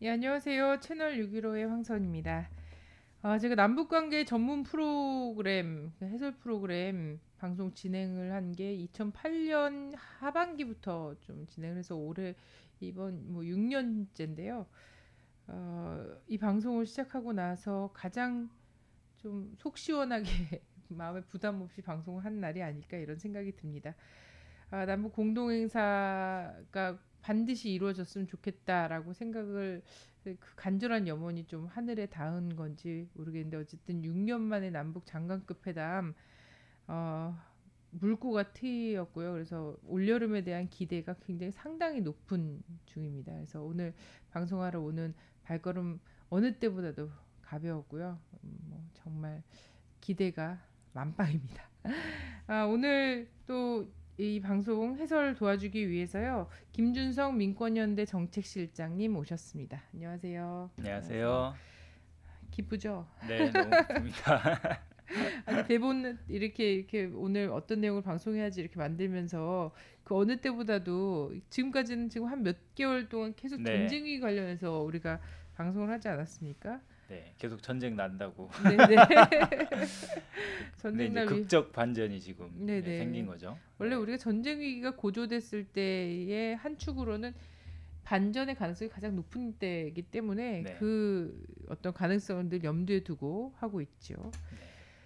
예, 안녕하세요. 채널 615의 황선입니다. 제가 남북관계 전문 프로그램, 해설 프로그램 방송 진행을 한 게 2008년 하반기부터 좀 진행을 해서 올해 이번 뭐 6년째인데요. 이 방송을 시작하고 나서 가장 좀 속 시원하게 마음에 부담 없이 방송을 한 날이 아닐까 이런 생각이 듭니다. 남북 공동행사가 반드시 이루어졌으면 좋겠다라고 생각을 그 간절한 염원이 좀 하늘에 닿은 건지 모르겠는데 어쨌든 6년 만에 남북 장관급 회담 어, 물꼬가 트였고요. 그래서 올여름에 대한 기대가 굉장히 상당히 높은 중입니다. 그래서 오늘 방송하러 오는 발걸음 어느 때보다도 가벼웠고요. 뭐 정말 기대가 만빵입니다. 오늘 또 이 방송 해설 도와주기 위해서요. 김준성 민권연대 정책실장님 오셨습니다. 안녕하세요. 안녕하세요. 안녕하세요. 기쁘죠? 네, 너무 기쁩니다. 아니 대본 이렇게 오늘 어떤 내용을 방송해야지 이렇게 만들면서 그 어느 때보다도 지금까지는 지금 한 몇 개월 동안 계속 네, 전쟁이 관련해서 우리가 방송을 하지 않았습니까? 네, 계속 전쟁 난다고. 네네. 근데 이제 전쟁날 위. 극적 반전이 지금 생긴 네네. 거죠. 원래 네, 우리가 전쟁 위기가 고조됐을 때의 한 축으로는 반전의 가능성이 가장 높은 때이기 때문에 네, 그 어떤 가능성을 늘 염두에 두고 하고 있죠. 네,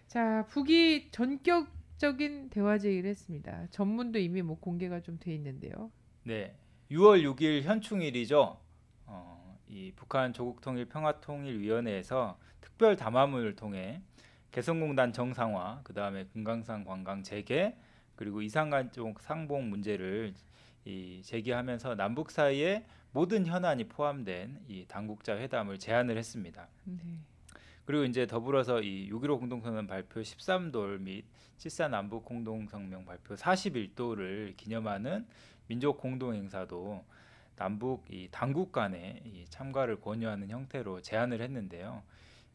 자, 북이 전격적인 대화 제의를 했습니다. 전문도 이미 뭐 공개가 좀 돼 있는데요. 네. 6월 6일 현충일이죠. 이 북한 조국통일평화통일위원회에서 특별 담화문을 통해 개성공단 정상화, 그 다음에 금강산 관광 재개, 그리고 이산가족 상봉 문제를 제기하면서 남북 사이의 모든 현안이 포함된 이 당국자 회담을 제안을 했습니다. 네. 그리고 이제 더불어서 이 6.15 공동선언 발표 13돌 및 7.4 남북 공동성명 발표 41도를 기념하는 민족 공동행사도 남북 이 당국 간의 이 참가를 권유하는 형태로 제안을 했는데요.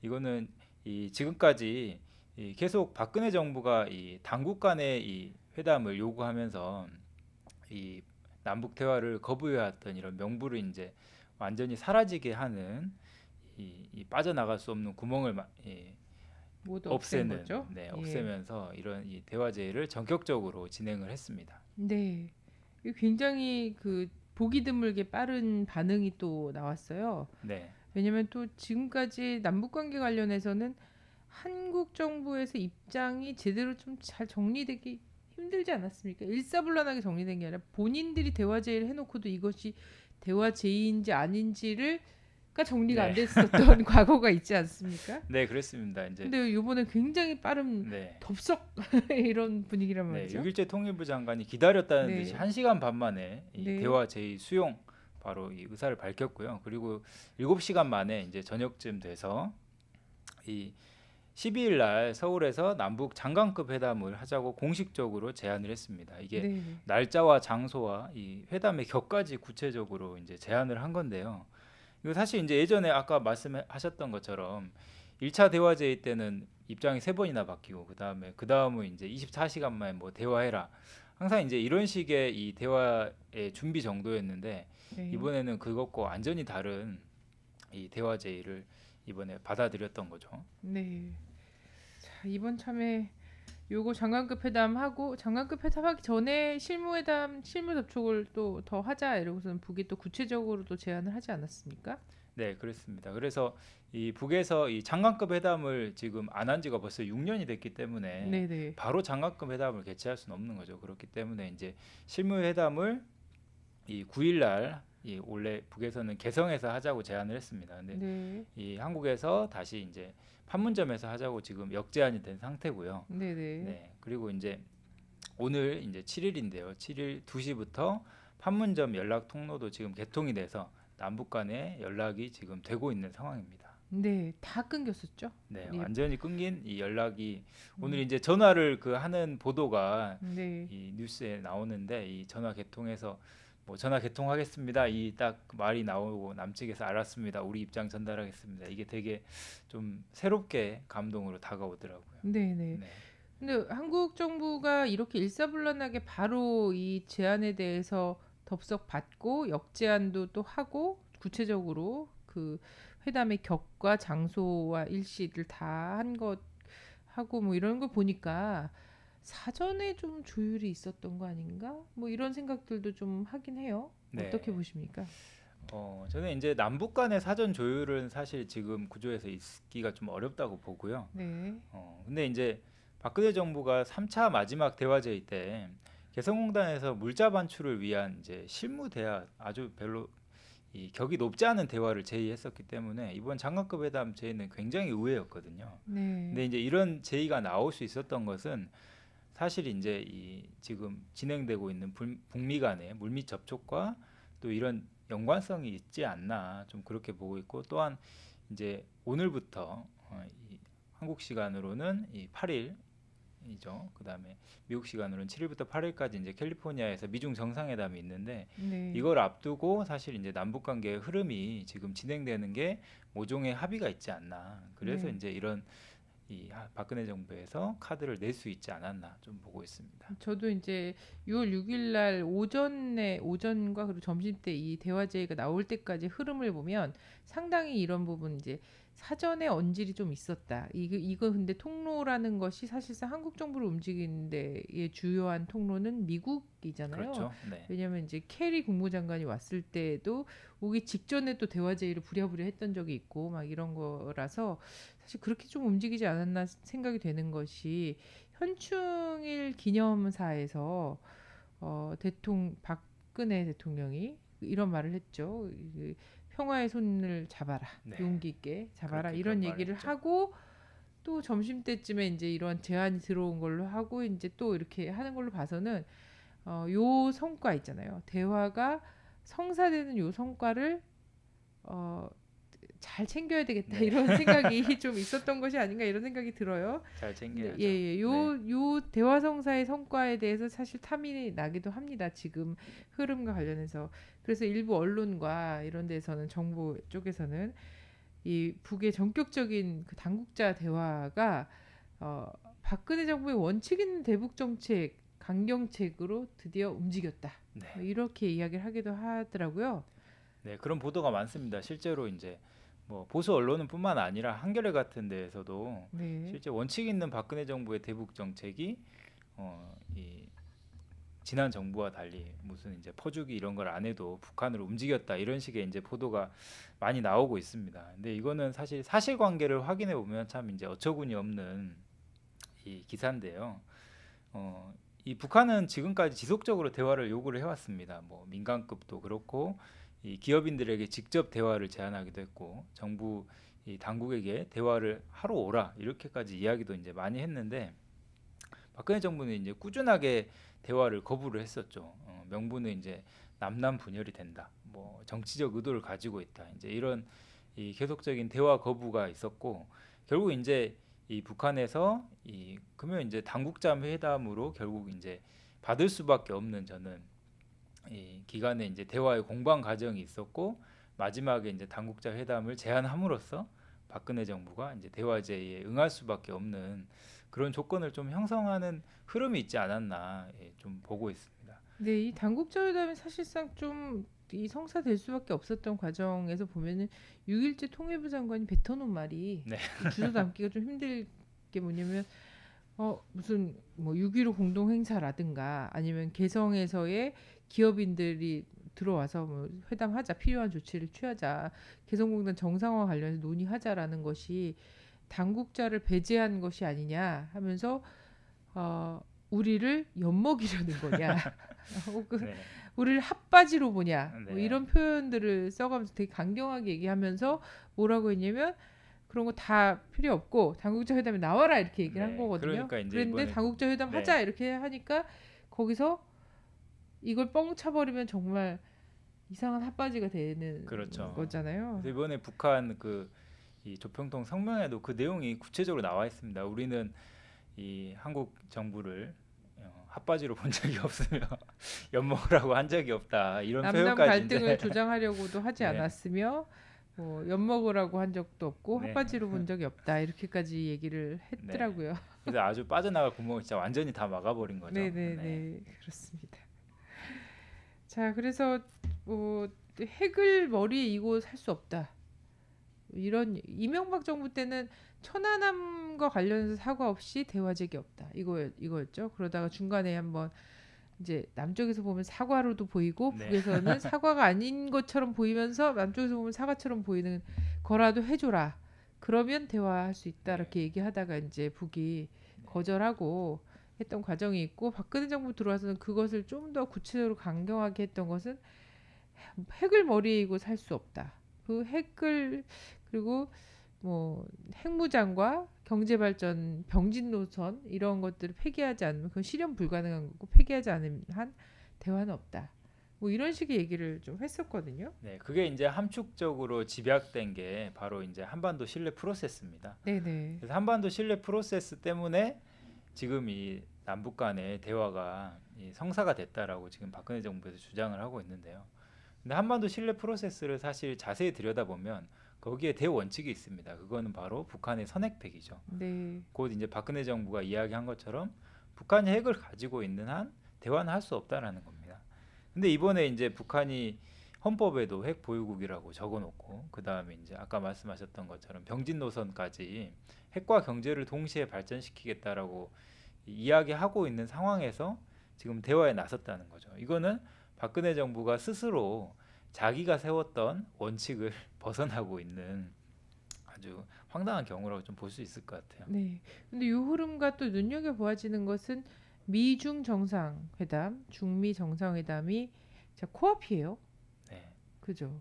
이거는 이 지금까지 이 계속 박근혜 정부가 이 당국 간의 이 회담을 요구하면서 이 남북 대화를 거부해왔던 이런 명분을 이제 완전히 사라지게 하는 이 빠져나갈 수 없는 구멍을 모두 없앤 없애는, 거죠. 네, 예. 없애면서 이런 이 대화 제의를 전격적으로 진행을 했습니다. 네. 이거 굉장히 그 보기 드물게 빠른 반응이 또 나왔어요. 네, 왜냐면 또 지금까지 남북 관계 관련해서는 한국 정부에서 입장이 제대로 좀 잘 정리되기 힘들지 않았습니까? 일사불란하게 정리된 게 아니라 본인들이 대화 제의를 해놓고도 이것이 대화 제의인지 아닌지를 가 정리가 안 네, 됐었던 과거가 있지 않습니까? 네, 그렇습니다. 이제 근데 이번에 굉장히 빠른 네, 덥석 이런 분위기란 네, 말이죠. 6일째 통일부 장관이 기다렸다는 듯이 네, 1시간 반 만에 이 네, 대화 제의 수용 바로 이 의사를 밝혔고요. 그리고 7시간 만에 이제 저녁쯤 돼서 이 12일 날 서울에서 남북 장관급 회담을 하자고 공식적으로 제안을 했습니다. 이게 네, 날짜와 장소와 이 회담의 격까지 구체적으로 이제 제안을 한 건데요. 이거 사실 이제 예전에 아까 말씀하셨던 것처럼 1차 대화 제의 때는 입장이 3번이나 바뀌고 그다음은 이제 24시간 만에 뭐 대화해라. 항상 이제 이런 식의 이 대화의 준비 정도였는데 네, 이번에는 그것과 완전히 다른 이 대화 제의를 이번에 받아들였던 거죠. 네. 자, 이번 참에 요거 장관급 회담하고 장관급 회담하기 전에 실무회담 실무 접촉을 또 더 하자 이러고서는 북이 또 구체적으로 또 제안을 하지 않았습니까? 네, 그렇습니다. 그래서 이 북에서 이 장관급 회담을 지금 안 한 지가 벌써 6년이 됐기 때문에 네네. 바로 장관급 회담을 개최할 수는 없는 거죠. 그렇기 때문에 이제 실무 회담을 이 9일 날 이 원래 북에서는 개성에서 하자고 제안을 했습니다. 근데 네. 이 한국에서 다시 이제 판문점에서 하자고 지금 역제안이 된 상태고요. 네네. 네, 그리고 이제 오늘 이제 7일인데요. 7일 2시부터 판문점 연락 통로도 지금 개통이 돼서 남북 간의 연락이 지금 되고 있는 상황입니다. 네. 다 끊겼었죠? 네, 예. 완전히 끊긴 이 연락이 오늘 음. 이제 전화를 그 하는 보도가 네. 이 뉴스에 나오는데 이 전화 개통해서 뭐 전화 개통하겠습니다. 이 딱 말이 나오고 남측에서 알았습니다. 우리 입장 전달하겠습니다. 이게 되게 좀 새롭게 감동으로 다가오더라고요. 네네. 네, 근데 한국 정부가 이렇게 일사불란하게 바로 이 제안에 대해서 덥석 받고 역제안도 또 하고 구체적으로 그 회담의 격과 장소와 일시를 다 한 것 하고 뭐 이런 거 보니까 사전에 좀 조율이 있었던 거 아닌가? 뭐 이런 생각들도 좀 하긴 해요. 어떻게 네. 보십니까? 저는 이제 남북 간의 사전 조율은 사실 지금 구조에서 있기가 좀 어렵다고 보고요. 네. 근데 이제 박근혜 정부가 3차 마지막 대화제의 때 개성공단에서 물자 반출을 위한 이제 실무 대화 아주 별로 이 격이 높지 않은 대화를 제의했었기 때문에 이번 장관급 회담 제의는 굉장히 의외였거든요. 네. 근데 이제 이런 제의가 나올 수 있었던 것은 사실 이제 이 지금 진행되고 있는 북미 간의 물밑 접촉과 또 이런 연관성이 있지 않나 좀 그렇게 보고 있고 또한 이제 오늘부터 이 한국 시간으로는 이 8일이죠. 그다음에 미국 시간으로는 7일부터 8일까지 이제 캘리포니아에서 미중 정상회담이 있는데 네. 이걸 앞두고 사실 이제 남북 관계의 흐름이 지금 진행되는 게 모종의 합의가 있지 않나. 그래서 네. 이제 이런 박근혜 정부에서 카드를 낼 수 있지 않았나 좀 보고 있습니다. 저도 이제 6월 6일 날 오전과 그리고 점심 때 이 대화 제의가 나올 때까지 흐름을 보면 상당히 이런 부분 이제 사전에 언질이 좀 있었다. 이거 근데 통로라는 것이 사실상 한국 정부를 움직이는 데의 주요한 통로는 미국이잖아요. 그렇죠. 네. 왜냐하면 이제 케리 국무장관이 왔을 때도 오기 직전에 또 대화 제의를 부랴부랴 했던 적이 있고 막 이런 거라서 사실 그렇게 좀 움직이지 않았나 생각이 되는 것이 현충일 기념사에서 박근혜 대통령이 이런 말을 했죠. 평화의 손을 잡아라, 네. 용기 있게 잡아라 그렇게 이런 그런 얘기를 말을 했죠. 하고 또 점심 때쯤에 이제 이런 제안이 들어온 걸로 하고 이제 또 이렇게 하는 걸로 봐서는 요 성과 있잖아요. 대화가 성사되는 요 성과를 어, 잘 챙겨야 되겠다 네. 이런 생각이 좀 있었던 것이 아닌가 이런 생각이 들어요. 잘 챙겨야죠. 예, 예. 요 대화성사의 성과에 대해서 사실 탐이 나기도 합니다. 지금 흐름과 관련해서. 그래서 일부 언론과 이런 데서는 정부 쪽에서는 이 북의 전격적인 그 당국자 대화가 박근혜 정부의 원칙 있는 대북 정책 강경책으로 드디어 움직였다. 네. 뭐 이렇게 이야기를 하기도 하더라고요. 네, 그런 보도가 많습니다. 실제로 이제 뭐 보수 언론은뿐만 아니라 한겨레 같은 데에서도 네. 실제 원칙 있는 박근혜 정부의 대북 정책이 이 지난 정부와 달리 무슨 이제 퍼주기 이런 걸 안 해도 북한으로 움직였다 이런 식의 이제 보도가 많이 나오고 있습니다. 근데 이거는 사실 사실관계를 확인해 보면 참 이제 어처구니 없는 이 기사인데요. 이 북한은 지금까지 지속적으로 대화를 요구를 해왔습니다. 뭐 민간급도 그렇고 이 기업인들에게 직접 대화를 제안하기도 했고 정부 이 당국에게 대화를 하러 오라 이렇게까지 이야기도 이제 많이 했는데 박근혜 정부는 이제 꾸준하게 대화를 거부를 했었죠. 명분은 이제 남남 분열이 된다. 뭐 정치적 의도를 가지고 있다. 이제 이런 이 계속적인 대화 거부가 있었고 결국 이제 이 북한에서 이 그러면 이제 당국자 회담으로 결국 이제 받을 수밖에 없는 저는 이 기간에 이제 대화의 공방 과정이 있었고 마지막에 이제 당국자 회담을 제안함으로써 박근혜 정부가 이제 대화 제의에 응할 수밖에 없는 그런 조건을 좀 형성하는 흐름이 있지 않았나 좀 보고 있습니다. 네, 이 당국자 회담이 사실상 좀 이 성사될 수밖에 없었던 과정에서 보면은 6.17 통일부 장관이 뱉어놓은 말이 네. 주워 담기가 좀 힘들 게 뭐냐면 무슨 뭐 6.15 공동 행사라든가 아니면 개성에서의 기업인들이 들어와서 뭐 회담하자 필요한 조치를 취하자 개성공단 정상화 관련해서 논의하자라는 것이 당국자를 배제한 것이 아니냐 하면서 우리를 엿먹이려는 거냐 혹은 네. 우리를 핫바지로 보냐 뭐 네. 이런 표현들을 써가면서 되게 강경하게 얘기하면서 뭐라고 했냐면 그런 거 다 필요 없고 당국자 회담에 나와라 이렇게 얘기를 한 네. 거거든요. 그러니까 이제 그랬는데 이번에 당국자 회담 네. 하자 이렇게 하니까 거기서 이걸 뻥 차버리면 정말 이상한 핫바지가 되는 그렇죠. 거잖아요. 그래서 이번에 북한 이 조평통 성명에도 그 내용이 구체적으로 나와 있습니다. 우리는 이 한국 정부를 핫바지로 본 적이 없으며 엿먹으라고 한 적이 없다 이런 남남 표현까지 갈등을 이제 조장하려고도 하지 네. 않았으며 엿먹으라고 한 적도 없고 네. 핫바지로 본 적이 없다 이렇게까지 얘기를 했더라고요. 그래서 아주 빠져나갈 구멍을 진짜 완전히 다 막아버린 거죠. 네네네 그렇습니다. 자 그래서 뭐 핵을 머리에 이고 살 수 없다. 이런 이명박 정부 때는 천안함과 관련해서 사과 없이 대화책이 없다. 이거였죠. 그러다가 중간에 한번 이제 남쪽에서 보면 사과로도 보이고 네. 북에서는 사과가 아닌 것처럼 보이면서 남쪽에서 보면 사과처럼 보이는 거라도 해줘라. 그러면 대화할 수 있다. 네. 이렇게 얘기하다가 이제 북이 네. 거절하고 했던 과정이 있고 박근혜 정부 들어와서는 그것을 좀 더 구체적으로 강경하게 했던 것은 핵을 머리에 이고 살 수 없다. 그 핵을 그리고 뭐 핵무장과 경제발전 병진 노선 이런 것들을 폐기하지 않으면 그건 실현 불가능한 거고 폐기하지 않은 한 대화는 없다. 뭐 이런 식의 얘기를 좀 했었거든요. 네, 그게 이제 함축적으로 집약된 게 바로 이제 한반도 신뢰 프로세스입니다. 네네. 그래서 한반도 신뢰 프로세스 때문에 지금 이 남북 간의 대화가 이 성사가 됐다라고 지금 박근혜 정부에서 주장을 하고 있는데요. 근데 한반도 신뢰 프로세스를 사실 자세히 들여다보면 거기에 대원칙이 있습니다. 그거는 바로 북한의 선핵폐기죠. 네. 곧 이제 박근혜 정부가 이야기한 것처럼 북한이 핵을 가지고 있는 한 대화는 할 수 없다라는 겁니다. 근데 이번에 이제 북한이 헌법에도 핵 보유국이라고 적어놓고 그 다음에 이제 아까 말씀하셨던 것처럼 병진 노선까지 핵과 경제를 동시에 발전시키겠다라고 이야기하고 있는 상황에서 지금 대화에 나섰다는 거죠. 이거는 박근혜 정부가 스스로 자기가 세웠던 원칙을 벗어나고 있는 아주 황당한 경우라고 좀 볼 수 있을 것 같아요. 네. 근데 이 흐름과 또 눈여겨 보아지는 것은 미중 정상회담, 중미 정상회담이 자 코앞이에요. 네. 그죠?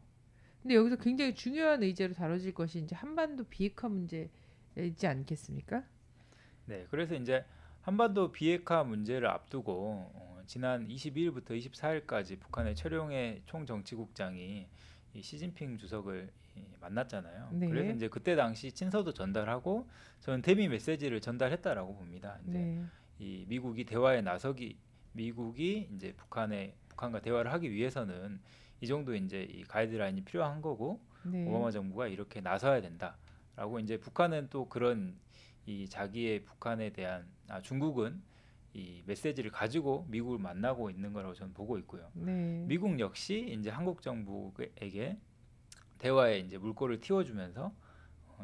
근데 여기서 굉장히 중요한 의제로 다뤄질 것이 이제 한반도 비핵화 문제이지 않겠습니까? 네. 그래서 이제 한반도 비핵화 문제를 앞두고 지난 22일부터 24일까지 북한의 최룡해 총정치국장이 이 시진핑 주석을 만났잖아요. 그래서 네. 이제 그때 당시 친서도 전달하고 저는 대미 메시지를 전달했다라고 봅니다. 이제 네. 이 미국이 대화에 나서기 미국이 이제 북한과 대화를 하기 위해서는 이 정도 이제 이 가이드라인이 필요한 거고 네. 오바마 정부가 이렇게 나서야 된다라고 이제 북한은 또 그런 이 자기의 북한에 대한 중국은 이 메시지를 가지고 미국을 만나고 있는 거라고 저는 보고 있고요. 네. 미국 역시 이제 한국 정부에게 대화에 이제 물꼬를 틔워주면서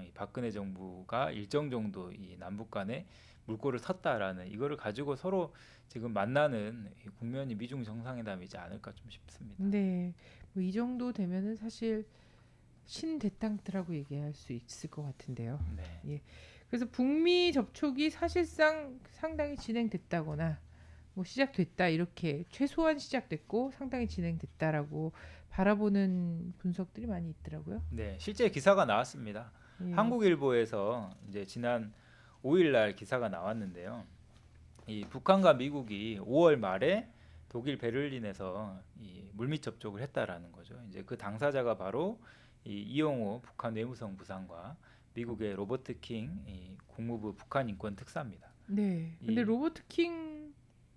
이 박근혜 정부가 일정 정도 이 남북 간에 물꼬를 텄다라는 이거를 가지고 서로 지금 만나는 이 국면이 미중 정상회담이지 않을까 좀 싶습니다. 네. 뭐 이 정도 되면은 사실 신대땅트라고 얘기할 수 있을 것 같은데요. 네. 예. 그래서 북미 접촉이 사실상 상당히 진행됐다거나 뭐 시작됐다 이렇게 최소한 시작됐고 상당히 진행됐다라고 바라보는 분석들이 많이 있더라고요. 네, 실제 기사가 나왔습니다. 예. 한국일보에서 이제 지난 5일 날 기사가 나왔는데요. 이 북한과 미국이 5월 말에 독일 베를린에서 이 물밑 접촉을 했다라는 거죠. 이제 그 당사자가 바로 이 이용호 북한 외무성 부상과 미국의 로버트 킹 이 국무부 북한 인권 특사입니다. 네. 근데 이 로버트 킹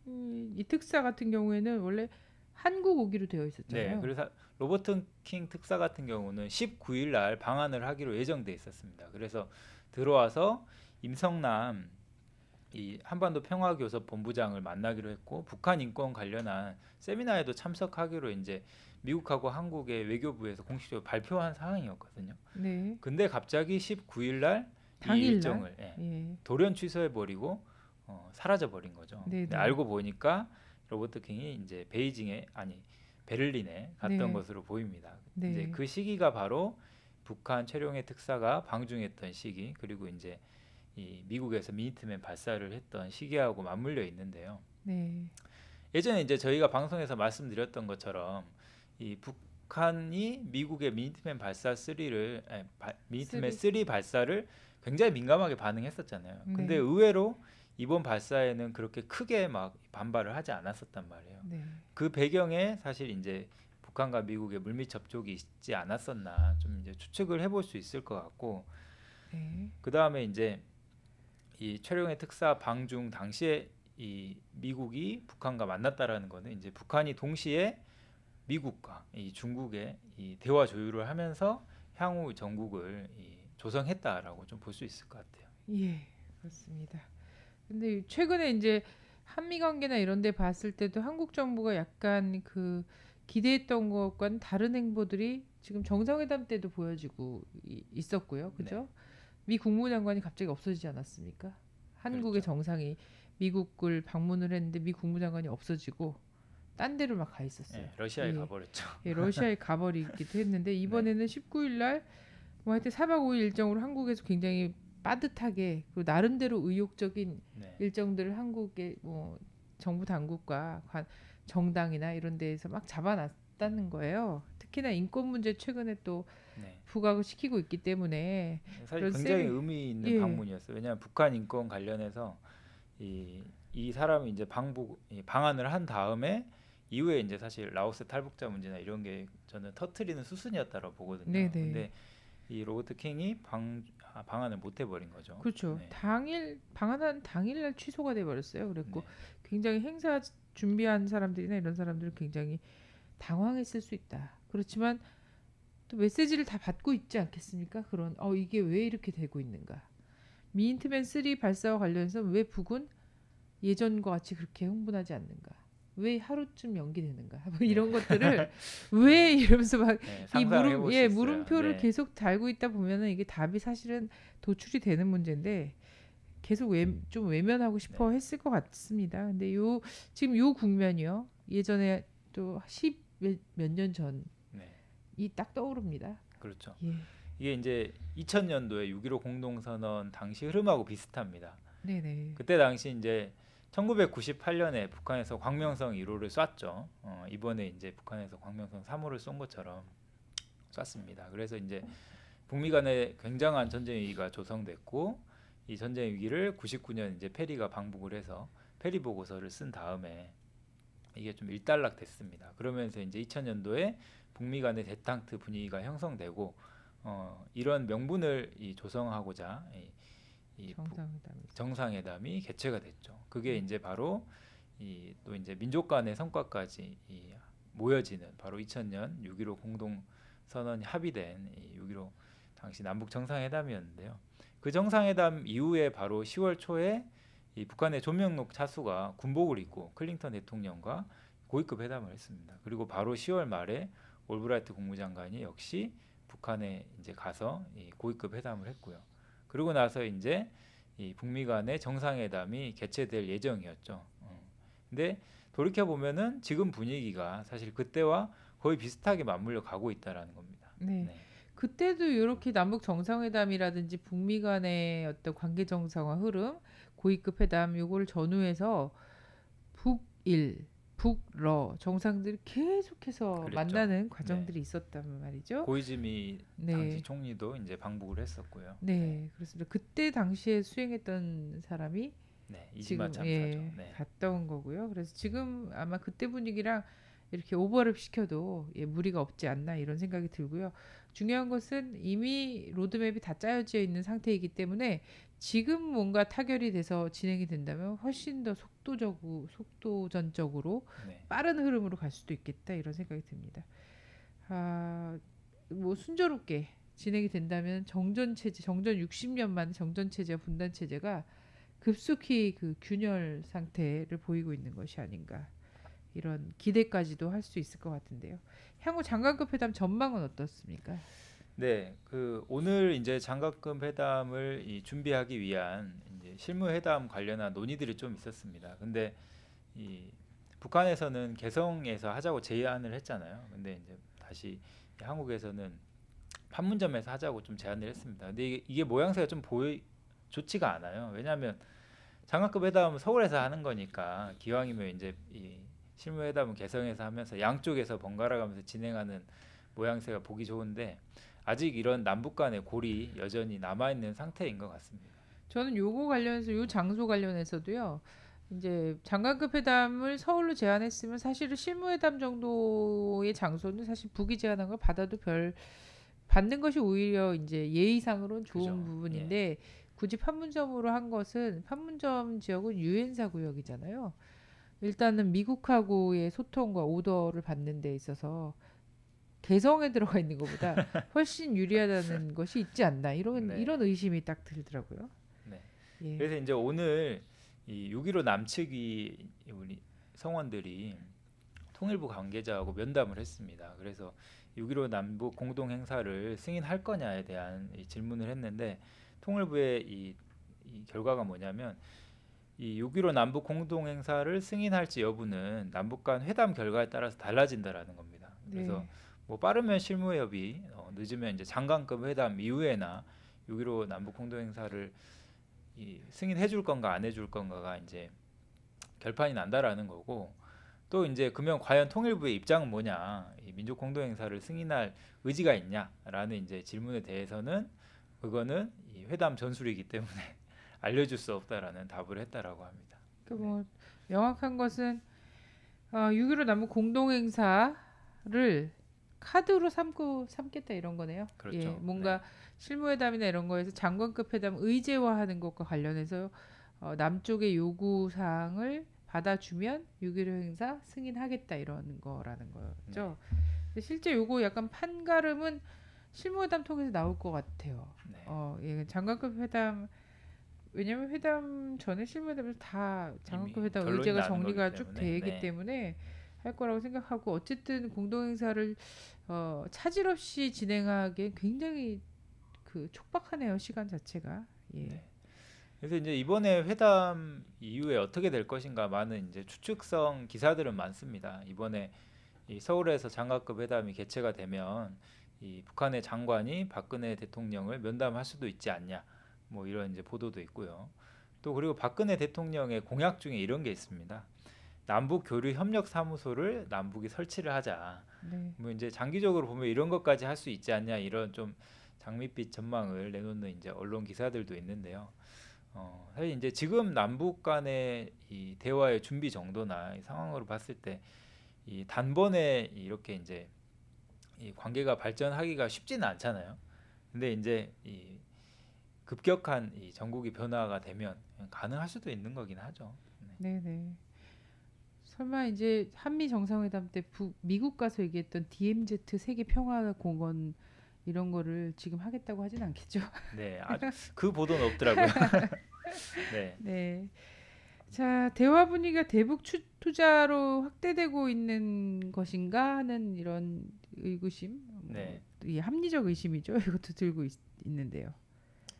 이 특사 같은 경우에는 원래 한국 오기로 되어 네, 있었잖아요. 그래서 로버트 킹 특사 같은 경우는 19일 날 방한을 하기로 예정돼 있었습니다. 그래서 들어와서 임성남 이 한반도 평화교섭 본부장을 만나기로 했고 북한 인권 관련한 세미나에도 참석하기로 이제 미국하고 한국의 외교부에서 공식적으로 발표한 상황이었거든요. 네. 근데 갑자기 19일 날 이 당일날. 일정을 예. 돌연 취소해 버리고 사라져 버린 거죠. 네, 근데 네. 알고 보니까 로버트 킹이 이제 베이징에 아니 베를린에 갔던 네. 것으로 보입니다. 네. 이제 그 시기가 바로 북한 최룡해 특사가 방중했던 시기 그리고 이제 이 미국에서 미니트맨 발사를 했던 시기하고 맞물려 있는데요. 네. 예전에 이제 저희가 방송에서 말씀드렸던 것처럼 이 북한이 미국의 미니트맨 발사 3를 미니트맨 3 발사를 굉장히 민감하게 반응했었잖아요. 근데 네. 의외로 이번 발사에는 그렇게 크게 막 반발을 하지 않았었단 말이에요. 네. 그 배경에 사실 이제 북한과 미국의 물밑 접촉이 있지 않았었나 좀 이제 추측을 해볼 수 있을 것 같고 네. 그 다음에 이제 이 최룡해 특사 방중 당시에 이 미국이 북한과 만났다라는 거는 이제 북한이 동시에 미국과 이 중국의 이 대화 조율을 하면서 향후 정국을 조성했다라고 좀 볼 수 있을 것 같아요. 예. 그렇습니다. 근데 최근에 이제 한미 관계나 이런 데 봤을 때도 한국 정부가 약간 그 기대했던 것과는 다른 행보들이 지금 정상회담 때도 보여지고 있었고요. 그죠? 미 국무장관이 갑자기 없어지지 않았습니까? 한국의 그렇죠. 정상이 미국을 방문을 했는데 미 국무장관이 없어지고 딴 데로 막 가 있었어요. 러시아에 예. 가버렸죠. 예, 러시아에 가버리기도 했는데 이번에는 19일 날 뭐 하여튼 4박 5일 일정으로 한국에서 굉장히 빠듯하게 그리고 나름대로 의욕적인 일정들을 한국의 뭐 정부 당국과 정당이나 이런 데에서 막 잡아놨다는 거예요. 특히나 인권 문제 최근에 또 부각을 시키고 있기 때문에 사실 굉장히 의미 있는 방문이었어요. 왜냐하면 북한 인권 관련해서 이 사람이 이제 방한을 한 다음에 이후에 이제 사실 라오스 탈북자 문제나 이런 게 저는 터트리는 수순이었다고 보거든요. 네네. 근데 이 로버트 킹이 방한을 못 해버린 거죠. 그렇죠. 방한한 당일날 취소가 돼버렸어요. 그랬고 굉장히 행사 준비한 사람들이나 이런 사람들은 굉장히 당황했을 수 있다. 그렇지만 또 메시지를 다 받고 있지 않겠습니까? 그런 이게 왜 이렇게 되고 있는가? 미인트맨 3 발사와 관련해서 왜 북은 예전과 같이 그렇게 흥분하지 않는가? 왜 하루쯤 연기되는가? 뭐 이런 것들을 왜 이러면서 막 이 물음표를 계속 달고 있다 보면은 이게 답이 사실은 도출이 되는 문제인데 계속 좀 외면하고 싶어 했을 것 같습니다. 근데 지금 요 국면이요. 예전에 또 10 몇 년 전이 딱 떠오릅니다. 그렇죠. 예. 이게 이제 2000년도에 6.15 공동선언 당시 흐름하고 비슷합니다. 네네. 그때 당시 이제 1998년에 북한에서 광명성 1호를 쐈죠. 이번에 이제 북한에서 광명성 3호를 쏜 것처럼 쐈습니다. 그래서 이제 북미 간에 굉장한 전쟁 위기가 조성됐고 이 전쟁 위기를 99년 이제 페리가 방북을 해서 페리 보고서를 쓴 다음에 이게 좀 일단락됐습니다. 그러면서 이제 2000년도에 북미 간의 데탕트 분위기가 형성되고 이런 명분을 조성하고자 정상회담이 개최가 됐죠. 그게 이제 바로 또 이제 민족 간의 성과까지 모여지는 바로 2000년 6.15 공동 선언이 합의된 6.15 당시 남북 정상회담이었는데요. 그 정상회담 이후에 바로 10월 초에 이 북한의 조명록 차수가 군복을 입고 클린턴 대통령과 고위급 회담을 했습니다. 그리고 바로 10월 말에 올브라이트 국무장관이 역시 북한에 이제 가서 고위급 회담을 했고요. 그리고 나서 이제 이 북미 간의 정상회담이 개최될 예정이었죠. 근데 돌이켜 보면은 지금 분위기가 사실 그때와 거의 비슷하게 맞물려 가고 있다라는 겁니다. 네. 그때도 이렇게 남북 정상회담이라든지 북미 간의 어떤 관계 정상화 흐름, 고위급 회담 요거를 전후해서 북일, 북러 정상들이 계속해서 그랬죠. 만나는 과정들이 있었단 말이죠. 고이즈미 당시 총리도 이제 방북을 했었고요. 네, 그렇습니다. 그때 당시에 수행했던 사람이 이지마 참사죠. 갔다 온 거고요. 그래서 지금 아마 그때 분위기랑 이렇게 오버랩 시켜도 무리가 없지 않나 이런 생각이 들고요. 중요한 것은 이미 로드맵이 다 짜여져 있는 상태이기 때문에 지금 뭔가 타결이 돼서 진행이 된다면 훨씬 더 속도전적으로 빠른 흐름으로 갈 수도 있겠다 이런 생각이 듭니다. 뭐 순조롭게 진행이 된다면 정전 60년 만에 정전 체제와 분단 체제가 급속히 그 균열 상태를 보이고 있는 것이 아닌가 이런 기대까지도 할 수 있을 것 같은데요. 향후 장관급 회담 전망은 어떻습니까? 네, 오늘 이제 장관급 회담을 준비하기 위한 이제 실무회담 관련한 논의들이 좀 있었습니다. 근데 북한에서는 개성에서 하자고 제안을 했잖아요. 근데 이제 다시 한국에서는 판문점에서 하자고 좀 제안을 했습니다. 근데 이게 모양새가 좀 좋지가 않아요. 왜냐하면 장관급 회담은 서울에서 하는 거니까 기왕이면 이제 이 실무회담은 개성에서 하면서 양쪽에서 번갈아 가면서 진행하는 모양새가 보기 좋은데 아직 이런 남북 간의 골이 여전히 남아 있는 상태인 것 같습니다. 저는 요거 관련해서 요 장소 관련해서도요. 이제 장관급 회담을 서울로 제안했으면 사실은 실무회담 정도의 장소는 사실 북이 제안한 걸 받아도 받는 것이 오히려 이제 예의상으로는 좋은 부분인데 굳이 판문점으로 한 것은 판문점 지역은 유엔사 구역이잖아요. 일단은 미국하고의 소통과 오더를 받는 데 있어서 개성에 들어가 있는 것보다 훨씬 유리하다는 것이 있지 않나 이런 의심이 딱 들더라고요. 네. 그래서 이제 오늘 이 6.15 남측이 우리 성원들이 통일부 관계자하고 면담을 했습니다. 그래서 6.15 남북 공동 행사를 승인할 거냐에 대한 이 질문을 했는데 통일부의 이 결과가 뭐냐면 이 6.15 남북 공동 행사를 승인할지 여부는 남북 간 회담 결과에 따라서 달라진다라는 겁니다. 그래서 네. 뭐 빠르면 실무협의, 늦으면 이제 장관급 회담 이후에나 6.15 남북 공동 행사를 승인해 줄 건가 안 해 줄 건가가 이제 결판이 난다라는 거고 또 이제 그러면 과연 통일부의 입장은 뭐냐 이 민족 공동 행사를 승인할 의지가 있냐라는 이제 질문에 대해서는 그거는 이 회담 전술이기 때문에 알려줄 수 없다라는 답을 했다라고 합니다. 그 뭐 명확한 것은 6.15 남북 공동행사를 카드로 삼겠다 이런 거네요. 그렇죠. 예, 뭔가 네. 실무회담이나 이런 거에서 장관급 회담 의제화하는 것과 관련해서 남쪽의 요구 사항을 받아주면 6.15 행사 승인하겠다 이런 거라는 거죠. 근데 실제 요거 약간 판가름은 실무회담 통해서 나올 것 같아요. 네. 예, 장관급 회담 왜냐면 회담 전에 실무회담에서 다 장관급 이미 회담 결론이 의제가 나는 정리가 거기 쭉 때문에. 되기 네. 때문에 할 거라고 생각하고 어쨌든 공동행사를 차질 없이 진행하기엔 굉장히 그 촉박하네요 시간 자체가. 예. 네. 그래서 이제 이번에 회담 이후에 어떻게 될 것인가 많은 이제 추측성 기사들은 많습니다. 이번에 이 서울에서 장관급 회담이 개최가 되면 이 북한의 장관이 박근혜 대통령을 면담할 수도 있지 않냐, 뭐 이런 이제 보도도 있고요. 또 그리고 박근혜 대통령의 공약 중에 이런 게 있습니다. 남북 교류 협력 사무소를 남북이 설치를 하자. 네. 뭐 이제 장기적으로 보면 이런 것까지 할 수 있지 않냐 이런 좀 장밋빛 전망을 내놓는 이제 언론 기사들도 있는데요. 사실 이제 지금 남북 간의 이 대화의 준비 정도나 이 상황으로 봤을 때 이 단번에 이렇게 이제 이 관계가 발전하기가 쉽지는 않잖아요. 근데 이제 이 급격한 이 전국이 변화가 되면 가능할 수도 있는 거긴 하죠. 네. 네네. 설마 이제 한미 정상회담 때 미국 가서 얘기했던 DMZ 세계 평화 공원 이런 거를 지금 하겠다고 하진 않겠죠? 네, 아주 그 보도는 없더라고요. 네, 네. 자, 대화 분위기가 대북 투자로 확대되고 있는 것인가 하는 이런 의구심, 네, 이 합리적 의심이죠. 이것도 들고 있는데요.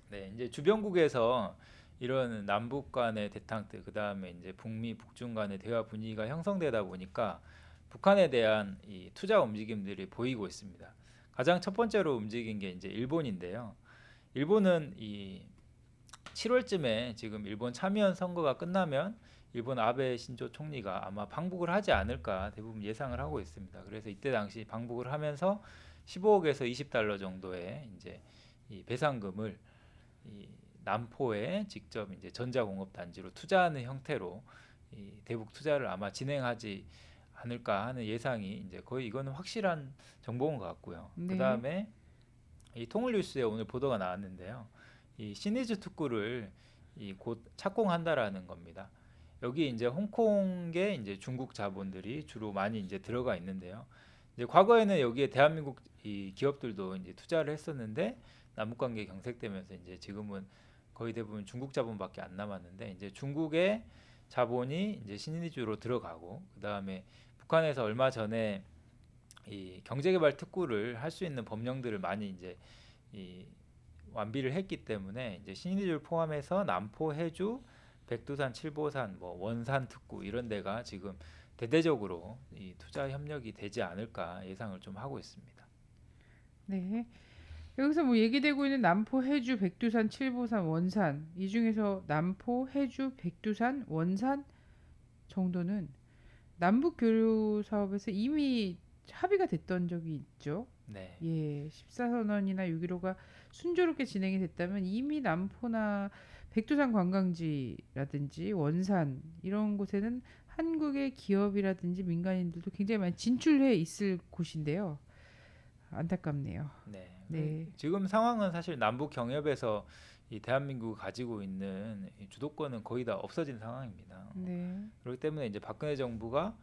네. 이제 주변국에서 이런 남북 간의 대탕트, 그 다음에 이제 북미, 북중 간의 대화 분위기가 형성되다 보니까 북한에 대한 이 투자 움직임들이 보이고 있습니다. 가장 첫 번째로 움직인 게 이제 일본인데요. 일본은 이 7월쯤에 지금 일본 참의원 선거가 끝나면 일본 아베 신조 총리가 아마 방북을 하지 않을까 대부분 예상을 하고 있습니다. 그래서 이때 당시 방북을 하면서 15억에서 20달러 정도의 이제 이 배상금을 이 남포에 직접 이제 전자공업 단지로 투자하는 형태로 이 대북 투자를 아마 진행하지 않을까 하는 예상이 이제 거의 이거는 확실한 정보인 것 같고요. 그 네. 다음에 이 통일뉴스에 오늘 보도가 나왔는데요. 이 시니즈 특구를 이 곧 착공한다라는 겁니다. 여기 이제 홍콩계 이제 중국 자본들이 주로 많이 이제 들어가 있는데요. 이제 과거에는 여기에 대한민국 이 기업들도 이제 투자를 했었는데 남북 관계 경색되면서 이제 지금은 거의 대부분 중국 자본밖에 안 남았는데 이제 중국의 자본이 이제 신의주로 들어가고 그 다음에 북한에서 얼마 전에 이 경제개발 특구를 할 수 있는 법령들을 많이 이제 이 완비를 했기 때문에 이제 신의주를 포함해서 남포, 해주, 백두산, 칠보산, 뭐 원산 특구 이런 데가 지금 대대적으로 이 투자 협력이 되지 않을까 예상을 좀 하고 있습니다. 네. 여기서 뭐 얘기되고 있는 남포, 해주, 백두산, 칠보산, 원산 이 중에서 남포, 해주, 백두산, 원산 정도는 남북 교류 사업에서 이미 합의가 됐던 적이 있죠. 네, 예, 14선언이나 6.15가 순조롭게 진행이 됐다면 이미 남포나 백두산 관광지라든지 원산 이런 곳에는 한국의 기업이라든지 민간인들도 굉장히 많이 진출해 있을 곳인데요. 안타깝네요. 네. 네, 지금 상황은 사실 남북 경협에서 이 대한민국이 가지고 있는 이 주도권은 거의 다 없어진 상황입니다. 네, 그렇기 때문에 이제 박근혜 정부가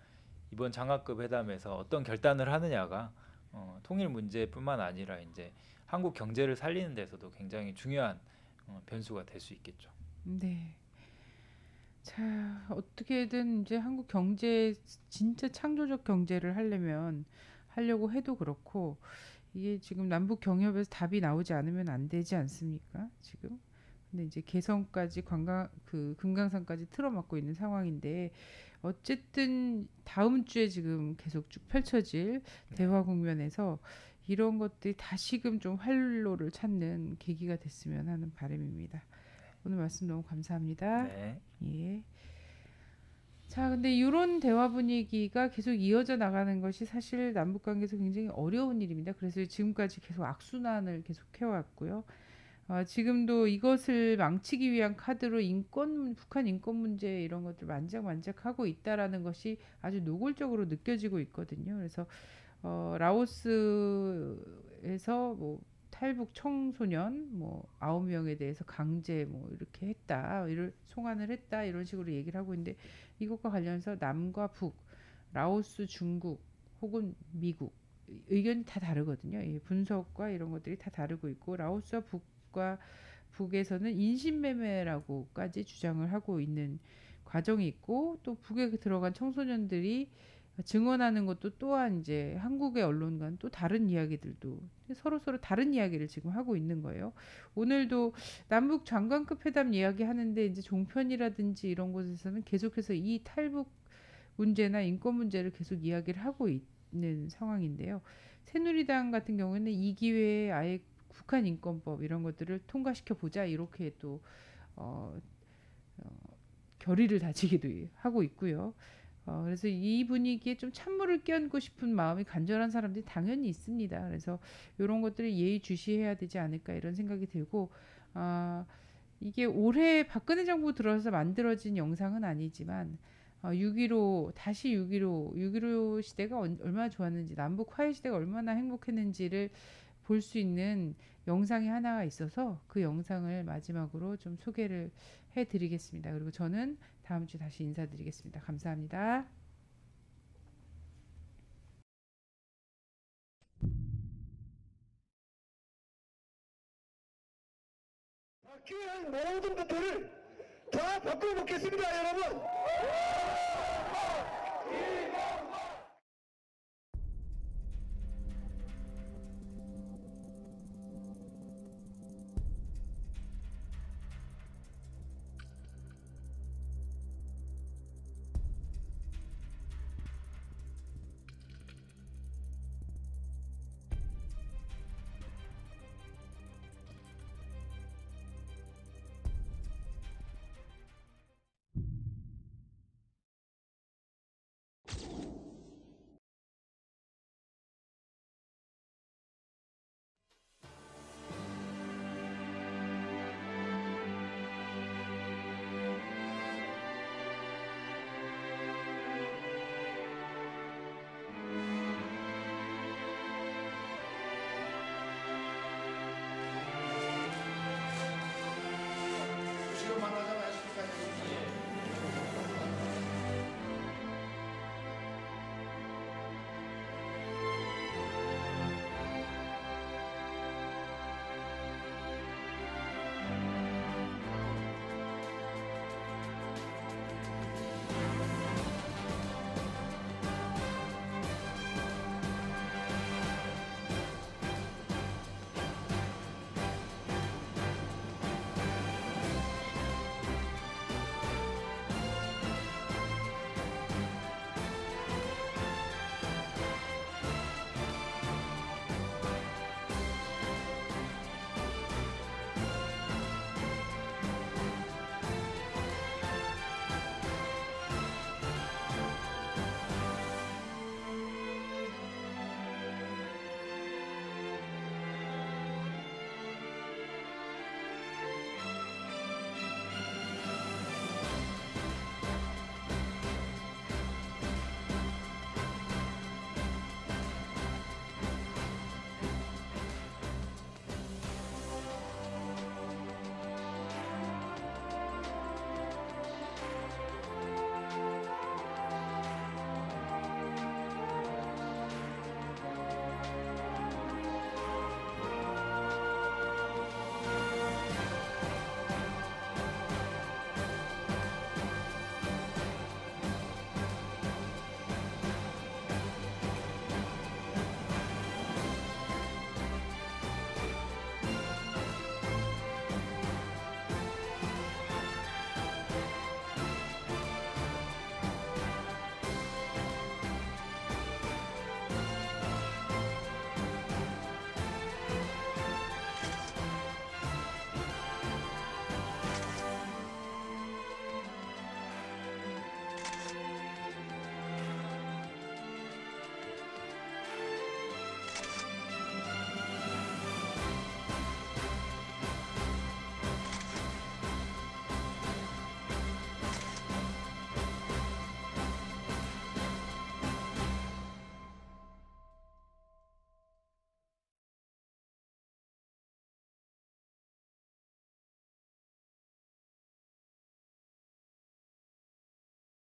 이번 장학급 회담에서 어떤 결단을 하느냐가 통일 문제뿐만 아니라 이제 한국 경제를 살리는 데서도 굉장히 중요한 변수가 될 수 있겠죠. 네. 자, 어떻게든 이제 한국 경제 진짜 창조적 경제를 하려고 해도 그렇고 이게 지금 남북 경협에서 답이 나오지 않으면 안 되지 않습니까? 지금. 근데 이제 개성까지 금강산까지 틀어막고 있는 상황인데 어쨌든 다음 주에 지금 계속 쭉 펼쳐질 네. 대화 국면에서 이런 것들이 다시금 좀 활로를 찾는 계기가 됐으면 하는 바람입니다. 오늘 말씀 너무 감사합니다. 네. 예. 자, 근데 이런 대화 분위기가 계속 이어져 나가는 것이 사실 남북 관계에서 굉장히 어려운 일입니다. 그래서 지금까지 계속 악순환을 계속 해왔고요. 지금도 이것을 망치기 위한 카드로 북한 인권 문제 이런 것들 만작만작하고 있다라는 것이 아주 노골적으로 느껴지고 있거든요. 그래서 라오스에서 뭐 탈북 청소년 뭐 9명에 대해서 강제 뭐 이렇게 했다, 이를 송환을 했다 이런 식으로 얘기를 하고 있는데 이것과 관련해서 남과 북, 라오스, 중국 혹은 미국 의견이 다 다르거든요. 이 분석과 이런 것들이 다 다르고 있고 라오스와 북과 북에서는 인신매매라고까지 주장을 하고 있는 과정이 있고 또 북에 들어간 청소년들이 증언하는 것도 또한 이제 한국의 언론과는 또 다른 이야기들도 서로 다른 이야기를 지금 하고 있는 거예요. 오늘도 남북 장관급 회담 이야기 하는데 이제 종편이라든지 이런 곳에서는 계속해서 이 탈북 문제나 인권 문제를 계속 이야기를 하고 있는 상황인데요. 새누리당 같은 경우에는 이 기회에 아예 북한 인권법 이런 것들을 통과시켜 보자 이렇게 또 어, 결의를 다지기도 하고 있고요. 그래서 이 분위기에 좀 찬물을 끼얹고 싶은 마음이 간절한 사람들이 당연히 있습니다. 그래서 이런 것들을 예의주시해야 되지 않을까 이런 생각이 들고 아, 이게 올해 박근혜 정부 들어서 만들어진 영상은 아니지만 6.15 다시 6.15 시대가 얼마나 좋았는지 남북 화해 시대가 얼마나 행복했는지를 볼 수 있는 영상이 하나가 있어서 그 영상을 마지막으로 좀 소개를 해드리겠습니다. 그리고 저는 다음 주에 다시 인사드리겠습니다. 감사합니다. 바퀴한 모든 것들을 다 바꿔놓겠습니다, 여러분.